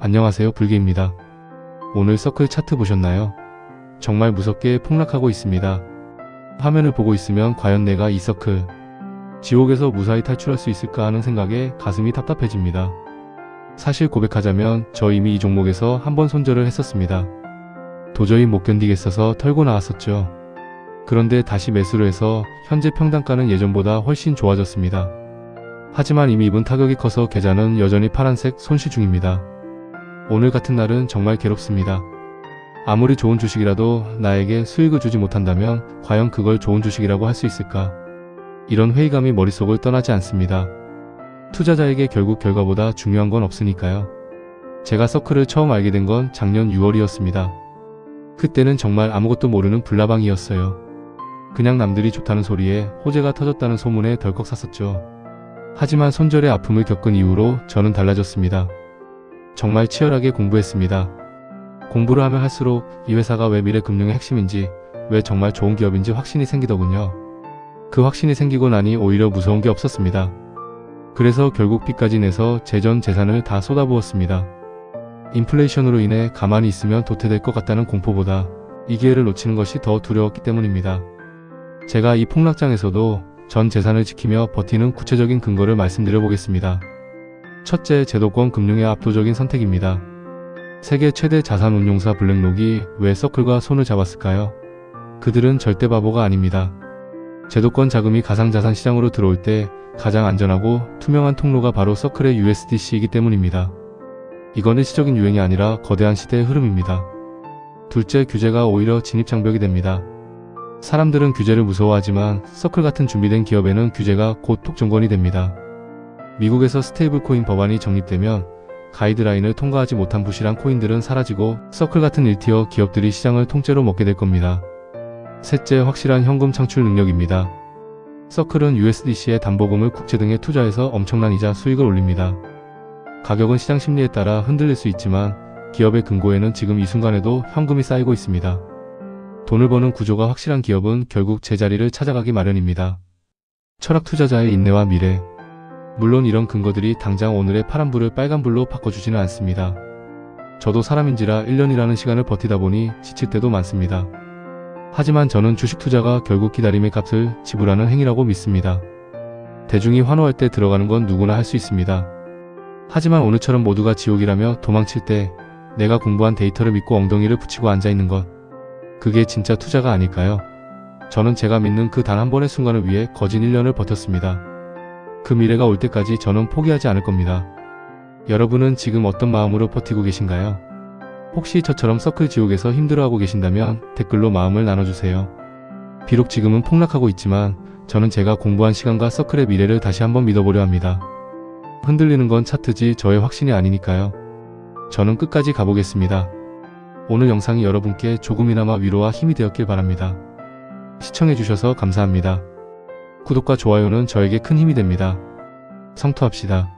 안녕하세요, 불개입니다. 오늘 서클 차트 보셨나요? 정말 무섭게 폭락하고 있습니다. 화면을 보고 있으면 과연 내가 이 서클 지옥에서 무사히 탈출할 수 있을까 하는 생각에 가슴이 답답해집니다. 사실 고백하자면 저 이미 이 종목에서 한번 손절을 했었습니다. 도저히 못 견디겠어서 털고 나왔었죠. 그런데 다시 매수를 해서 현재 평단가는 예전보다 훨씬 좋아졌습니다. 하지만 이미 입은 타격이 커서 계좌는 여전히 파란색 손실 중입니다. 오늘 같은 날은 정말 괴롭습니다. 아무리 좋은 주식이라도 나에게 수익을 주지 못한다면 과연 그걸 좋은 주식이라고 할 수 있을까? 이런 회의감이 머릿속을 떠나지 않습니다. 투자자에게 결국 결과보다 중요한 건 없으니까요. 제가 서클을 처음 알게 된 건 작년 6월이었습니다. 그때는 정말 아무것도 모르는 불나방이었어요. 그냥 남들이 좋다는 소리에 호재가 터졌다는 소문에 덜컥 샀었죠. 하지만 손절의 아픔을 겪은 이후로 저는 달라졌습니다. 정말 치열하게 공부했습니다. 공부를 하면 할수록 이 회사가 왜 미래금융의 핵심인지, 왜 정말 좋은 기업인지 확신이 생기더군요. 그 확신이 생기고 나니 오히려 무서운 게 없었습니다. 그래서 결국 빚까지 내서 제 전 재산을 다 쏟아부었습니다. 인플레이션으로 인해 가만히 있으면 도태될 것 같다는 공포보다 이 기회를 놓치는 것이 더 두려웠기 때문입니다. 제가 이 폭락장에서도 전 재산을 지키며 버티는 구체적인 근거를 말씀드려 보겠습니다. 첫째, 제도권 금융의 압도적인 선택입니다. 세계 최대 자산운용사 블랙록이 왜 서클과 손을 잡았을까요? 그들은 절대 바보가 아닙니다. 제도권 자금이 가상자산 시장으로 들어올 때 가장 안전하고 투명한 통로가 바로 서클의 USDC이기 때문입니다. 이건 일시적인 유행이 아니라 거대한 시대의 흐름입니다. 둘째, 규제가 오히려 진입장벽이 됩니다. 사람들은 규제를 무서워하지만 서클 같은 준비된 기업에는 규제가 곧 독점권이 됩니다. 미국에서 스테이블 코인 법안이 정립되면 가이드라인을 통과하지 못한 부실한 코인들은 사라지고 서클 같은 1티어 기업들이 시장을 통째로 먹게 될 겁니다. 셋째, 확실한 현금 창출 능력입니다. 서클은 USDC의 담보금을 국채 등에 투자해서 엄청난 이자 수익을 올립니다. 가격은 시장 심리에 따라 흔들릴 수 있지만 기업의 금고에는 지금 이 순간에도 현금이 쌓이고 있습니다. 돈을 버는 구조가 확실한 기업은 결국 제자리를 찾아가기 마련입니다. 철학 투자자의 인내와 미래. 물론 이런 근거들이 당장 오늘의 파란불을 빨간불로 바꿔주지는 않습니다. 저도 사람인지라 1년이라는 시간을 버티다 보니 지칠 때도 많습니다. 하지만 저는 주식 투자가 결국 기다림의 값을 지불하는 행위라고 믿습니다. 대중이 환호할 때 들어가는 건 누구나 할 수 있습니다. 하지만 오늘처럼 모두가 지옥이라며 도망칠 때 내가 공부한 데이터를 믿고 엉덩이를 붙이고 앉아있는 것, 그게 진짜 투자가 아닐까요? 저는 제가 믿는 그 단 한 번의 순간을 위해 거진 1년을 버텼습니다. 그 미래가 올 때까지 저는 포기하지 않을 겁니다. 여러분은 지금 어떤 마음으로 버티고 계신가요? 혹시 저처럼 서클 지옥에서 힘들어하고 계신다면 댓글로 마음을 나눠주세요. 비록 지금은 폭락하고 있지만 저는 제가 공부한 시간과 서클의 미래를 다시 한번 믿어보려 합니다. 흔들리는 건 차트지 저의 확신이 아니니까요. 저는 끝까지 가보겠습니다. 오늘 영상이 여러분께 조금이나마 위로와 힘이 되었길 바랍니다. 시청해주셔서 감사합니다. 구독과 좋아요는 저에게 큰 힘이 됩니다. 성투합시다.